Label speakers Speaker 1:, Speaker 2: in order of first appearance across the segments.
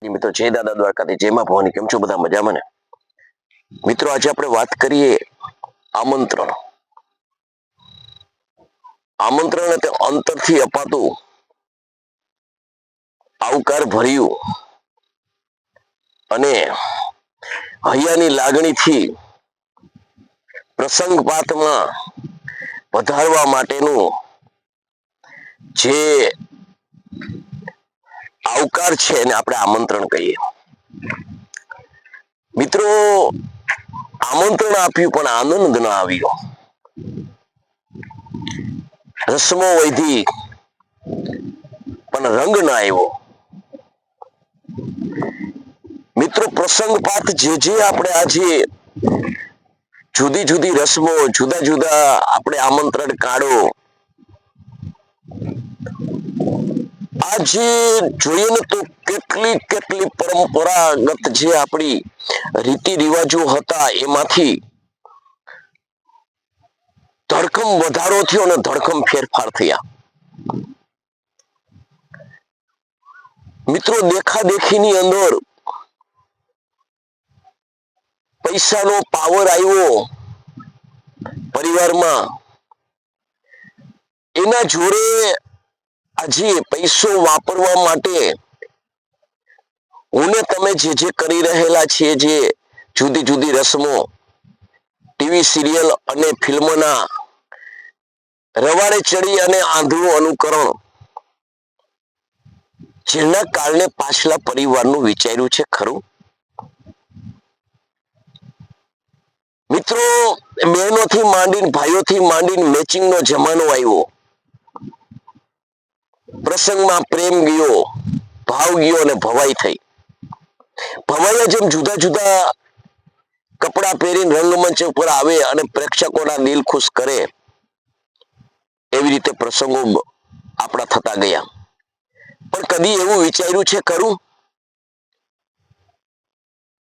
Speaker 1: મિત્રો જય દાદા દ્વારકાથી, જય માં ભવાની. કેમ છો બધા? મજામાં ને? મિત્રો આજે આપણે વાત કરીએ આમંત્રણ. આમંત્રણ એટલે અંતરથી અપાતું આવકાર ભર્યું અને હૈયાની લાગણીથી પ્રસંગપાતમાં વધારવા માટેનું જે આવકાર છે એને આપણે આમંત્રણ કહીએ. મિત્રો આમંત્રણ આપ્યું પણ આનંદ ન આવ્યો. રસમો વૈધી પણ રંગ ન આવ્યો. મિત્રો પ્રસંગપાત જે આપણે આજે જુદી જુદી રસમો, જુદા જુદા આપણે આમંત્રણ કાઢો, આજે જોઈએ ને તો કેટલી પરંપરાગત જે આપણી રીતિ રિવાજો હતા એમાંથી ધડકમ વધારો થયો અને ધડકમ ફેરફાર થયા. મિત્રો દેખાદેખીની અંદર પૈસાનો પાવર આવ્યો પરિવારમાં, એના જોડે આજે પૈસો વાપરવા માટે હું ને તમે જે કરી રહેલા છીએ, જે જુદી જુદી રસમો, ટીવી સિરિયલ અને ફિલ્મોના રવાડે ચડી અને આંધળું અનુકરણ, જેના કારણે પાછલા પરિવારનું વિચાર્યું છે ખરું? મિત્રો બહેનોથી માંડીને ભાઈઓથી માંડીને મેચિંગનો જમાનો આવ્યો. પ્રસંગમાં પ્રેમ ગયો, ભાવ ગયો અને ભવાઈ થઈ. ભવાઈએ જેમ જુદા જુદા કપડા પહેરીને રંગમંચ ઉપર આવે અને પ્રેક્ષકોના દિલ ખુશ કરે, એવી રીતે પ્રસંગો આપણા થતા ગયા. પણ કદી એવું વિચાર્યું છે ખરું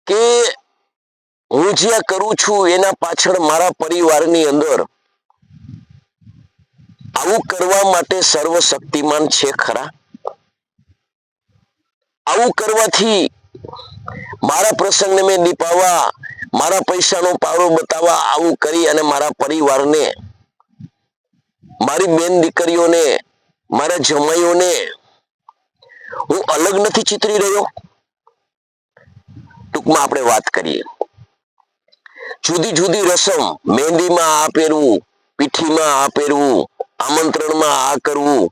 Speaker 1: કે હું જે કરું છું એના પાછળ મારા પરિવારની અંદર આવું કરવા માટે સર્વશક્તિમાન છે ખરા? આવું કરવાથી મારા પ્રસંગને મેં દીપાવવા, મારા પૈસાનો પાવરો બતાવવા, આવું કરી અને મારા પરિવારને, મારી બેન દીકરીઓને, મારા જમાઈઓને હું અલગ નથી ચિતરી રહ્યો? ટૂંકમાં આપણે વાત કરીએ, જુદી જુદી રસમ, મહેંદીમાં આ પહેરવું, પીઠીમાં આ પહેરવું, આમંત્રણમાં આ કરવું,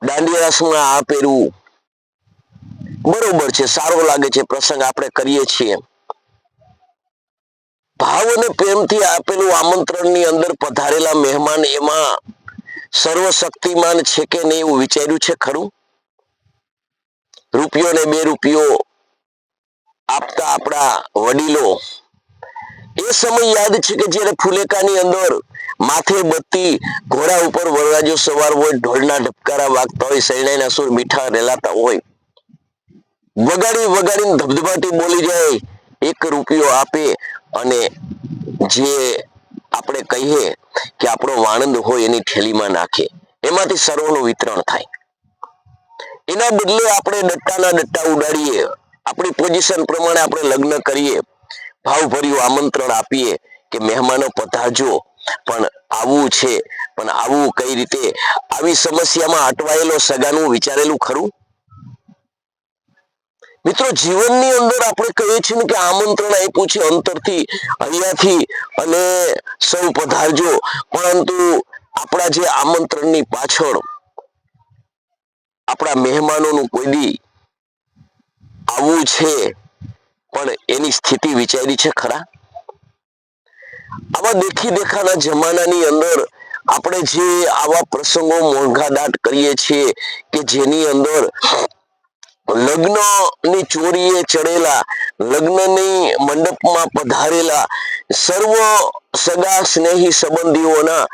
Speaker 1: દાંડિયા રસમાં આ પહેરવું, બરોબર છે, સારો લાગે છે, પ્રસંગ આપણે કરીએ છીએ. ભાવ અને પ્રેમથી આપેલું આમંત્રણની અંદર પધારેલા મહેમાન એમાં સર્વશક્તિમાન છે કે નહીં એવું વિચાર્યું છે ખરું? રૂપિયો ને 2 રૂપિયો આપતા આપણા વડીલો, એ સમય યાદ છે કે જ્યારે ફુલેકાની અંદર માથે બત્તી, ઘોડા ઉપર વરરાજો સવાર હોય, ઢોલના ઢબકારા વાગતા હોય, શરણાઈના સુર મીઠા રેલાતા હોય, વગાડીને ધબધબાટી બોલી જાય, 1 રૂપિયો આપે અને જે આપણે કહીએ કે આપણો વાણંદ હોય એની થેલીમાં નાખે, એમાંથી સર્વનું વિતરણ થાય. એના બદલે આપણે ડટ્ટાના ડટ્ટા ઉડાડીએ, આપણી પોઝિશન પ્રમાણે આપણે લગ્ન કરીએ, ભાવભર્યું આમંત્રણ આપીએ કે મહેમાનો પધારજો, પણ આવું છે, પણ આવું કઈ રીતે? આવી સમસ્યામાં અટવાયેલો સગાનું વિચારેલું ખરું? મિત્રો જીવનની અંદર આપણે કહીએ છીએ કે આમંત્રણ આપ્યું છે અંતરથી, અહીંયાથી, અને સૌ પધારજો, પરંતુ આપણા જે આમંત્રણની પાછળ આપણા મહેમાનોનું કોઈ દી આવવું છે પણ એની સ્થિતિ વિચારી છે ખરા? આવા દેખી દેખાના જમાનાની અંદર આપણે જે આવા પ્રસંગો મોંઘાદાટ કરીએ છીએ કે જેની અંદર લગ્નની ચોરીએ ચડેલા, લગ્નની મંડપમાં પધારેલા સર્વ સગા સ્નેહી સંબંધીઓના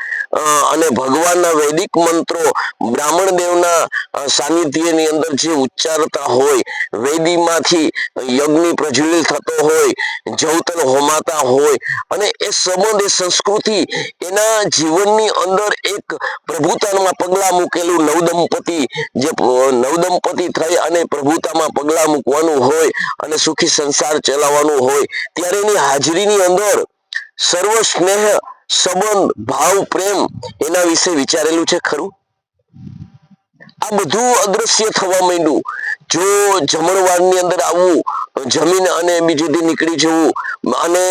Speaker 1: અને ભગવાનના વૈદિક મંત્રો બ્રાહ્મણ દેવના સાનિધ્યની અંદર જે ઉચ્ચારતા હોય, વેદીમાંથી યજ્ઞ પ્રજ્વલિત થતો હોય, જવતલ હોમાતા હોય, અને એ સંબંધ, એ સંસ્કૃતિ એના જીવનની અંદર એક પ્રભુતામાં પગલા મૂકેલું નવદંપતિ, જે નવદંપતિ થઈ અને પ્રભુતામાં પગલા મૂકવાનું હોય અને સુખી સંસાર ચલાવવાનું હોય, ત્યારે એની હાજરીની અંદર સર્વ સ્નેહ, સંબંધ, ભાવ, પ્રેમ એના વિશે વિચારેલું છે ખરું? આ બધું અદ્રશ્ય થવા માંડ્યું. જો જમણવારની અંદર આવવું, જમીન અને બીજેથી નીકળી જવું, અને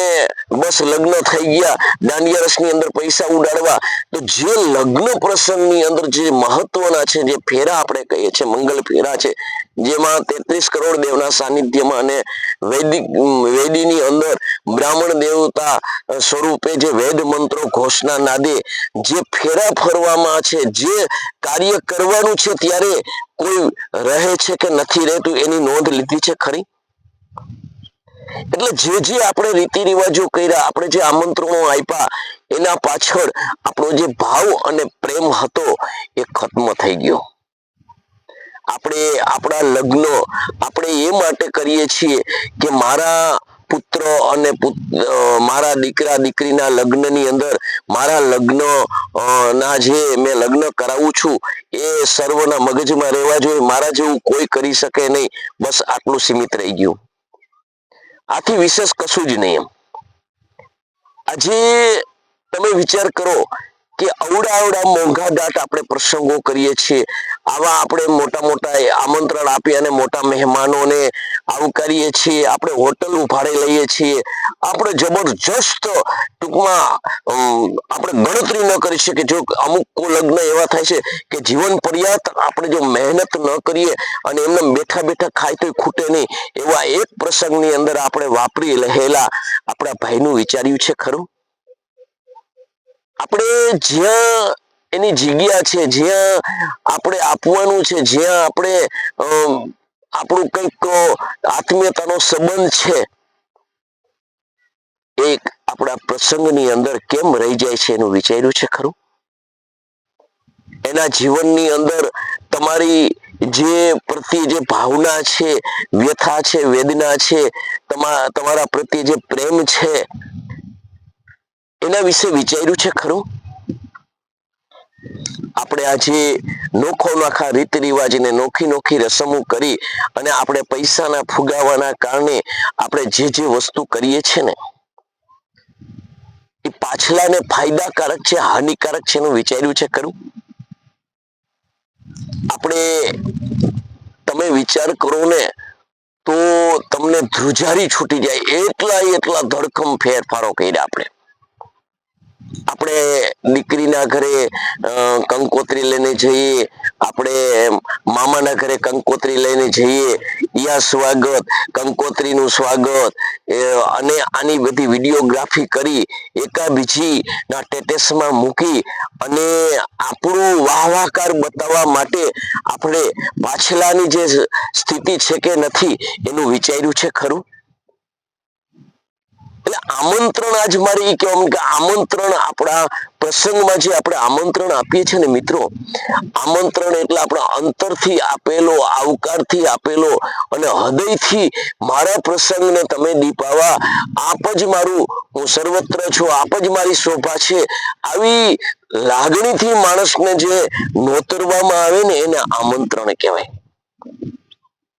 Speaker 1: બસ લગ્ન થઈ ગયા, દાંડિયા રસની અંદર પૈસા ઉડાડવા, તો જે લગ્ન પ્રસંગની અંદર જે મહત્વના છે, જે ફેરા આપણે કહીએ છીએ, મંગલ ફેરા છે, જેમાં 33 કરોડ દેવના સાનિધ્યમાં અને વેદીની અંદર બ્રાહ્મણ દેવતા સ્વરૂપે જે વેદ મંત્રો ઘોષના નાદે જે ફેરા ફરવામાં છે, જે કાર્ય કરવાનું છે, ત્યારે કોઈ રહે છે કે નથી રહેતું એની નોંધ લીધી છે ખરી? એટલે જે આપણે રીતિ રિવાજો કર્યા, આપણે જે આમંત્રણો આપ્યા, એના પાછળ આપણો જે ભાવ અને પ્રેમ હતો એ ખત્મ થઈ ગયો. આપણે આપણા લગ્ન આપણે એ માટે કરીએ છીએ કે મારા પુત્ર અને મારા દીકરા દીકરીના લગ્નની અંદર મારા લગ્ન ના જે મેં લગ્ન કરાવું છું એ સર્વના મગજમાં રહેવા જોઈએ, મારા જેવું કોઈ કરી શકે નહીં, બસ આટલું સીમિત રહી ગયું. આથી વિશેષ કશું જ નહીં. આજે તમે વિચાર કરો કે અવડા મોંઘા દાટ આપણે પ્રસંગો કરીએ છીએ, આવા આપણે મોટા આમંત્રણ આપી અને મોટા મહેમાનોને આવકારીએ છીએ, આપણે હોટલ ભાડે લઈએ છીએ, આપણે જબરજસ્ત ટૂંકમાં આપણે ગણતરી ન કરી શકીએ. જો અમુક લગ્ન એવા થાય છે કે જીવન પર્યાપ્ત આપણે જો મહેનત ન કરીએ અને એમને બેઠા બેઠા ખાય તો ખૂટે નહીં, એવા એક પ્રસંગની અંદર આપણે વાપરી રહેલા આપણા ભાઈનું વિચાર્યું છે ખરું? આપણે જ્યાં એની જગ્યા છે, જ્યાં આપણે આપવાનું છે, જ્યાં આપણે આપણું કંઈક આત્મીયતાનો સંબંધ છે, એક આપણા પ્રસંગની અંદર કેમ રહી જાય છે એનું વિચાર્યું છે ખરું? એના જીવનની અંદર તમારી જે પ્રત્યે જે ભાવના છે, વ્યથા છે, વેદના છે, તમારા પ્રત્યે જે પ્રેમ છે, એના વિશે વિચાર્યું છે ખરું? આપણે આજે નોખા રીત રિવાજને નોખી રસમો કરી અને આપણે પૈસાના ફુગાવાના કારણે આપણે જે વસ્તુ કરીએ છીએ ને એ પાછલાને ફાયદાકારક છે, હાનિકારક છે એનું વિચાર્યું છે ખરું? આપણે તમે વિચાર કરો ને તો તમને ધ્રુજારી છૂટી જાય, એટલા ધડકમ ફેરફારો કર્યા. આપણે દીકરીના ઘરે કંકોત્રી લઈને જઈએ, આપણે મામાના ઘરે કંકોત્રી લઈને જઈએ, યા સ્વાગત, કંકોત્રીનું સ્વાગત, અને આની બધી વિડીયોગ્રાફી કરી એકાબીજી ના સ્ટેટસમાં મૂકી અને આપણું વાહવાકાર બતાવવા માટે આપણે પાછલાની જે સ્થિતિ છે કે નથી એનું વિચાર્યું છે ખરું? એટલે આમંત્રણ આજ મારે એ કહેવાનું કે આમંત્રણ આપણા પ્રસંગમાં જે આપણે આમંત્રણ આપીએ છીએ ને મિત્રો, આમંત્રણ એટલે આપણા અંતરથી આપેલો, આવકારથી આપેલો અને હૃદયથી મારા પ્રસંગને તમે દીપાવા, આપ જ મારું, હું સર્વત્ર છું, આપ જ મારી શોભા છે, આવી લાગણીથી માણસને જે નોતરવામાં આવે ને એને આમંત્રણ કહેવાય.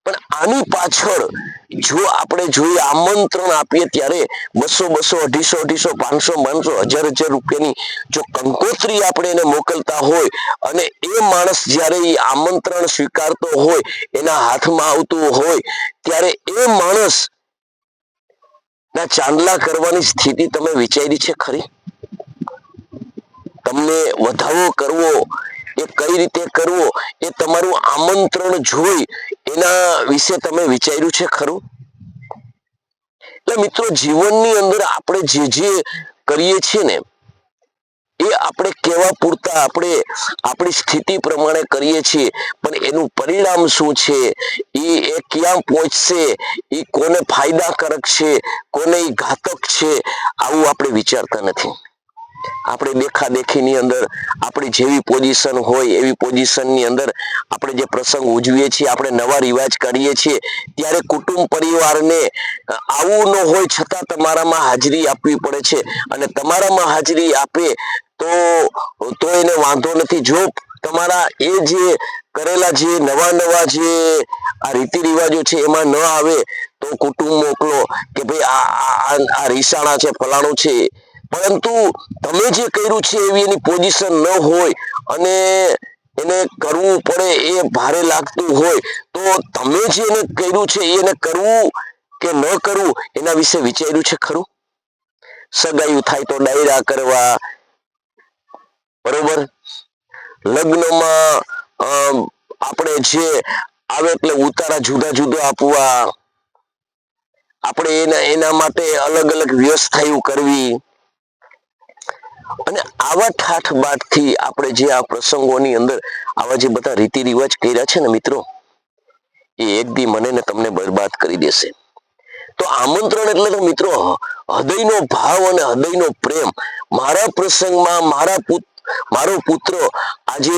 Speaker 1: પણ આની પાછળ જો આપણે જોઈએ આમંત્રણ આપીએ ત્યારે 200, 250, 500, 1000 રૂપિયાની જો કંકોત્રી આપણે એને મોકલતા હોય અને એ માણસ જ્યારે એ આમંત્રણ સ્વીકારતો હોય, એના હાથમાં આવતું હોય, ત્યારે એ માણસ ના ચાંદલા કરવાની સ્થિતિ તમે વિચારી છે ખરી? તમને વધાવો કરવો એ કઈ રીતે કરવો એ તમારું આમંત્રણ જોઈ એના વિશે તમે વિચાર્યું છે ખરું? એટલે મિત્રો જીવનની અંદર આપણે જે કરીએ છીએ ને એ આપણે કેવા પૂરતા આપણે આપણી સ્થિતિ પ્રમાણે કરીએ છીએ, પણ એનું પરિણામ શું છે એ એ ક્યાં પહોંચશે, એ કોને ફાયદાકારક છે, કોને એ ઘાતક છે, આવું આપણે વિચારતા નથી. આપણે દેખાદેખીની અંદર આપણી જેવી પોઝિશન હોય એવી પોઝિશનની અંદર આપણે જે પ્રસંગ ઉજવીએ છીએ, આપણે નવા રિવાજ કરીએ છીએ, ત્યારે કુટુંબ પરિવારને આવું ન હોય છતાં તમારામાં હાજરી આપવી પડે છે. અને તમારામાં હાજરી આપે તો એને વાંધો નથી. જો તમારા એ જે કરેલા જે નવા જે આ રીતિ રિવાજો છે એમાં ન આવે તો કુટુંબ મોકલો કે ભાઈ આ રીસાણા છે, ફલાણું છે. પરંતુ તમે જે કર્યું છે એવી એની પોઝિશન ન હોય અને એને કરવું પડે એ ભારે લાગતું હોય તો તમે જે એને કર્યું છે એને કરવું કે ન કરવું એના વિશે વિચાર્યું છે ખરું? સગાઈ થાય તો ડાયરા કરવા, બરોબર, લગ્નમાં આપણે જે આવે એટલે ઉતારા જુદા જુદા આપવા, આપણે એના માટે અલગ અલગ વ્યવસ્થાઓ કરવી. અને આવા ઠાઠ બાઠથી આપણે જે આ પ્રસંગોની અંદર આવા જે બધા રીતિ રિવાજ કર્યા છે ને મિત્રો, એ એક દી મને ને તમને બરબાદ કરી દેશે. તો આમંત્રણ એટલે તો મિત્રો હૃદયનો ભાવ અને હૃદયનો પ્રેમ. મારા પ્રસંગમાં મારો પુત્ર આજે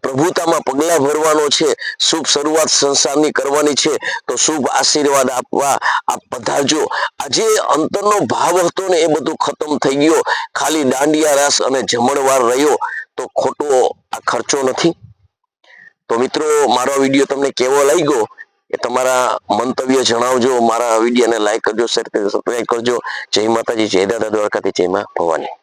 Speaker 1: પ્રભુતામાં પગલા ભરવાનો છે, શુભ શરૂઆત સંસારની કરવાની છે, તો શુભ આશીર્વાદ આપવા આપ પધારજો. આજે અંતરનો ભાવ હતો ને એ બધું ખતમ થઈ ગયો. ખાલી દાંડિયા રાસ અને જમણવાર રહ્યો તો ખોટો આ ખર્ચો નથી. તો મિત્રો, મારો વિડીયો તમને કેવો લાગ્યો એ તમારા મંતવ્ય જણાવજો. મારા વિડીયોને લાઈક કરજો, શેર કરજો, સબસ્ક્રાઈબ કરજો. જય માતાજી, જય દાદા દ્વારકાથી, જય મા ભવાની.